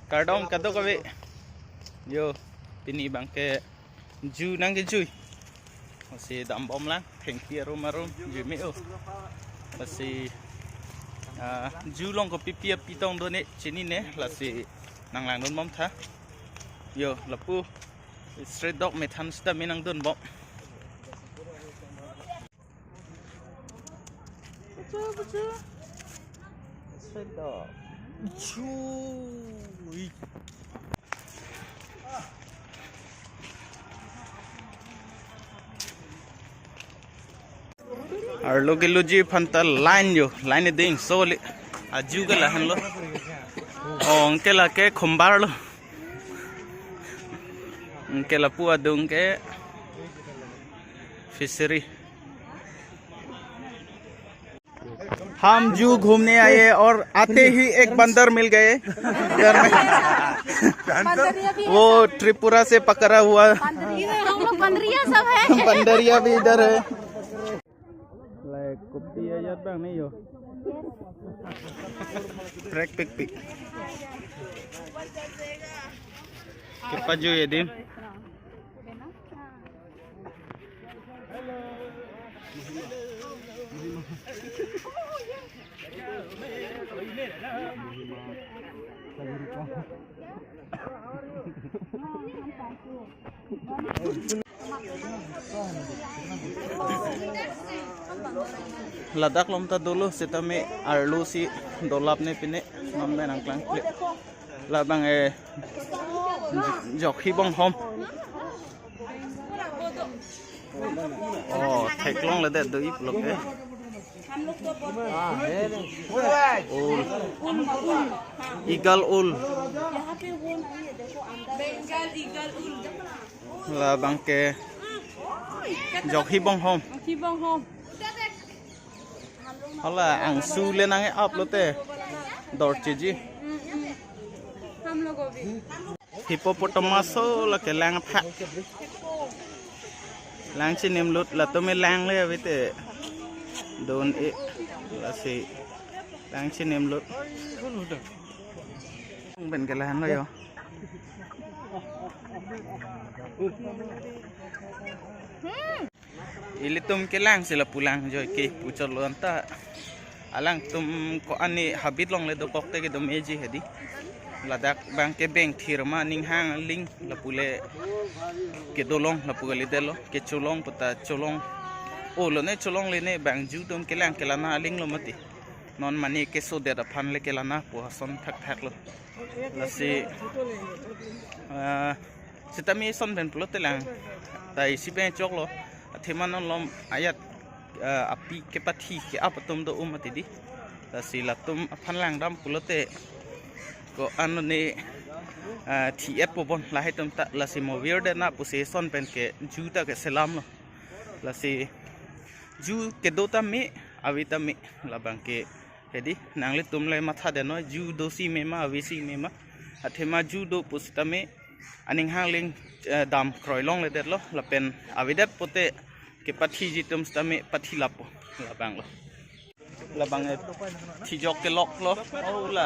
Cardong kato kabe. Yo, pini bang ke ju nang ke juy. Masih dam bom lang, hengki arum ju meo. Masih ju long ko pipi pitong do ne chini ne lasi nang lang don mom tha. Yo, lapu straight dog methan sta minang don bom. Betul. Straight dog. Cuy. Arlo ke loji phanta line yo line ding so le aju ga la han lo onke la ke khombar lo onke la pu adung ke fishery हम जू घूमने आए और आते ही एक बंदर मिल गए इधर में वो त्रिपुरा से पकड़ा हुआ हम लोग बंदरिया सब है बंदरिया भी इधर है कुप्पी है यार बang नहीं हो ट्रैक पिक कितना जो ये दिन Ladak lomta dulu setame arlu si dolap ne pine namme nangklang klik labang jokhi bong hom oh theklong la de doi plok ke ul eagle ul Bengal eagle उल labang ke jokhi bong hom Hola, ang su lên ang up lo te dorche ji हम लोगों भी hippopotamus la ke lang pha lang chi nim lut la to me lang le với te don e la si lang chi nim lut bên cái lan lo yo Ili tum ke lang sila pulang joy ke pucol lo anta alang tum ko ani habit long le do kokte ke do meji hedi ladak bang ke beng thirma ning hang ling la pule ke dolong la pugali delo ke cholong pata cholong o lo ne cholong le ne bang ju tum ke lang ke lana ling lo mati non mani ke so de da phan le ke lana po son thak lo la si sitami son ben plot lang tai si ben chok lo Thimanon lom ayat api ke pathi ke apatum do umatidi ta silatum phanlang dam pulote ko anone thiep pobon lahi tum ta lasi movir de na possession pen ke juta ke selam lo lasi ju ke dota me avita me labang ke hedi nangli tumle matha de no ju dosi me ma avisi me ma athema ju do pusta me aning hangling dam kroilong le det lo lapen avidet pote ke pathi jitum stame pathi lapo labang thijok ke lok lo ola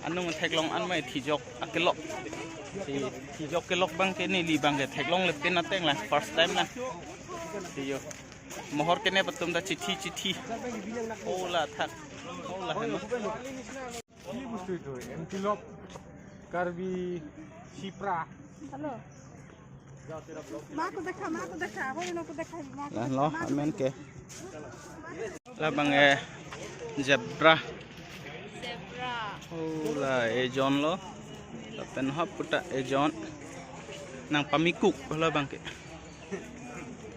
anung theklong an mai thijok akelok si thijok ke lok bang ke ni li bang ke theklong le pen ateng la first time na si yo mohor ke ne patum da chithi ola thak ola heno কি বস্তু itu antelope karbi shipra hello माँ को देखा वो लोग को देखा माँ lah lo amen ke labang zebra ola jon lo pen hop puta jon nang pamikuk lo bang ke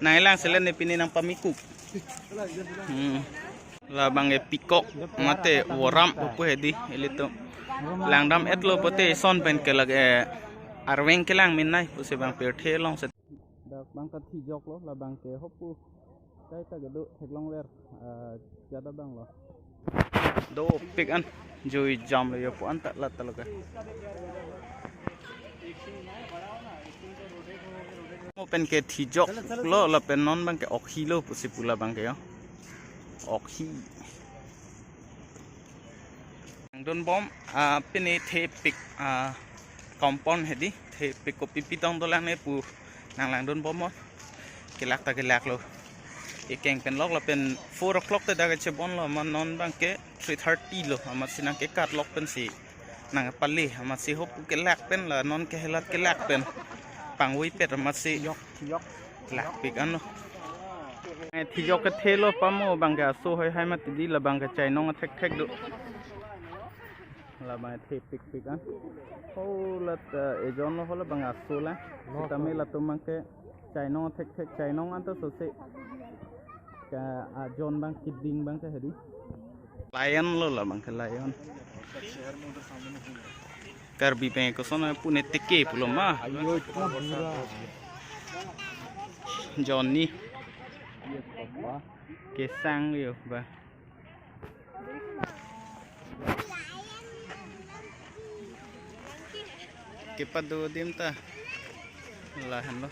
nang lang selen ne pini nang pamikuk labang pikok mate woram po hedi elito langdam etlo pote son pen ke lag arweng ke lang min nai puse bang per the long se dak bang ka thijok lo labang ke hopu kai ta gado theklong ler jada bang lo do pik an joi jam le yo po an ta la ta loga mo pen ke thijok lo la pen non bang ke okhi lo pusi pula bang ke yo okhi dun bom pini the pik compound hedi the pik ko pipi tong to lang ne pu nang lang dun bom mo kelak ta kelak lo e keng pen lok la pen 4 o'clock te daga che bon lo man non bang ke 3:30 lo ama sinang ke kat lok pen si nang pali ama si hop kelak pen la non ke helat kelak pen pangui pet ama si yok kelak pik an lo thi yok ke thelo pamo bang ga so hoi hai ma ti di la bang ga chai nong thek thek do la bang the pik pik an ho la e jon lo hola bang aso la tami la tumang ke chai nong thek thek chai nong an to so se ka a jon bang kiding bang ke hedi lion lo la bang ke lion karbi pe ko sona pune teke pulo ma ayo इतना बुरा Johnny ये पापा ke sang yo ba ke padu dim ta la han lo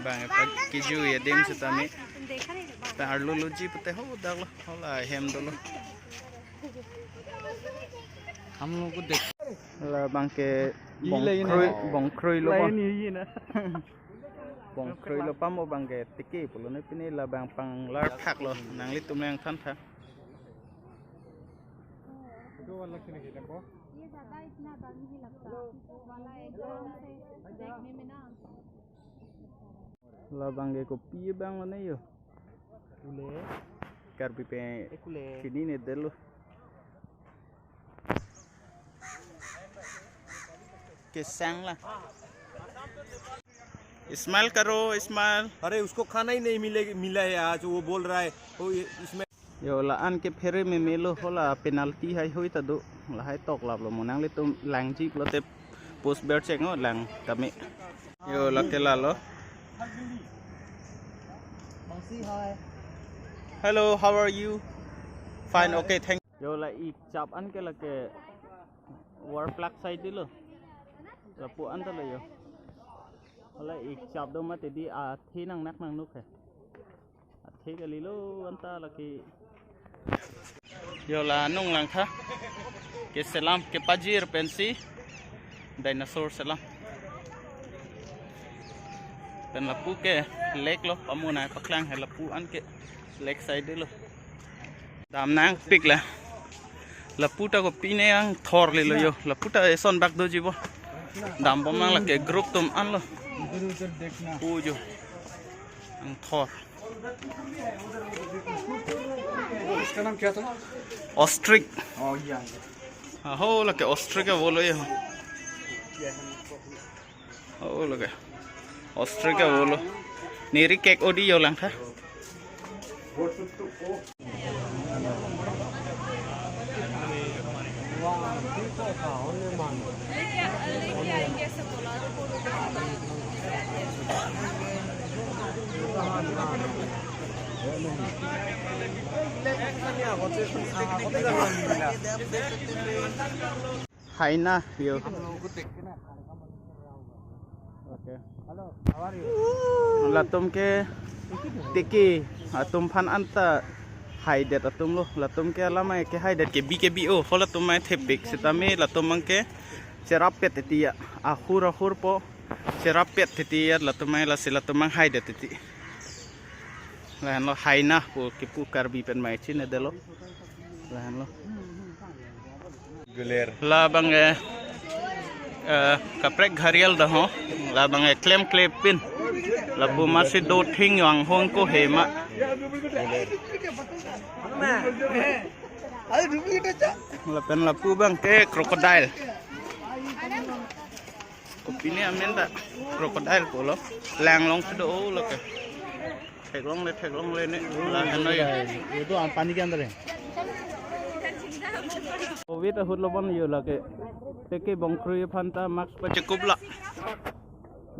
bang pa ki ju ye dim se ta mi ta arlo lo ji pate ho da lo hola hem do lo हम लोग को देख la bang ke Ilay na. bong kroi lo line ये ना bong kroi lo pamo bang ke tiki pulo ne pini la bang pang lar thak lo nang li tum lang than tha दो वाला किने के को ये ज्यादा इतना डर नहीं लगता वाला एकदम से देखने में ना la bang ke ko pi bang lo ne yo कुले karbi pe कुले sini ne delo के sang la स्माइल करो स्माइल अरे उसको खाना ही नहीं मिला है आज वो बोल रहा है तो इसमें yo la an ke phere me melo hola penalty hai hoi ta do la hai tok lap lo monang le tum lang ji lo te post bear check no lang kami yo la ke la lo hello how are you fine okay thank yo la ik chap an ke la ke war plug side di lo la pu an ta lo yo hola ik chap do ma te di a thi nang nak nang nuk he a thi ke li lo an ta la ki yo la nung lang tha ke selam ke pajir pensi dinosaur selam pen la pu ke lek lo pamuna paklang he la pu an ke lek side lo dam nang pik la pu ta ko pine ang thor le lo yo la pu ta son bak do jibo dam bom nang la ke group tum an lo इधर उधर देखना pu jo ang thor इसका नाम क्या था ostrich ओ ये हो लगे ostrich है बोलो ये हो लगे ostrich है बोलो नीरी केक ओडी यो लंग था हाय ना यो हम लोगों को देख के ना okay hello how are you ला तुम के टिकी तुम फन अंत हाई डेट तुम लो ला तुम के ला मैं के हाई डेट के बी ओ होला तुम मैं थे पिक सिता में ला तुम के चेरा पेट तिया आखुर पो चेरा पेट तिया ला तुम मैं ला सिला तुम हाई डेट ति ला लो हाई ना पो के पु कर बी पेन मैं चिन दे लो ला लो गुलेर ला बंगे कपड़े घरियल दहो ला बंगे क्लेम पिन ला पु मासी दो thing yang hong ko hema ला पेन ला पु बंग के crocodile opini amenda crocodile ko lo lang long do lo ke thek long le ne la hanoi ये तो पानी के अंदर है covid hut lo bon yo la ke te ke bong krui phanta max pa chekup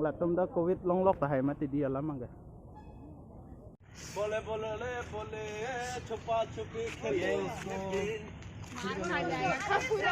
la tum da covid long lok ta hai ma ti dia la mang ge बोले बोले ले बोले छुपा छुपी खेले उसको पूरा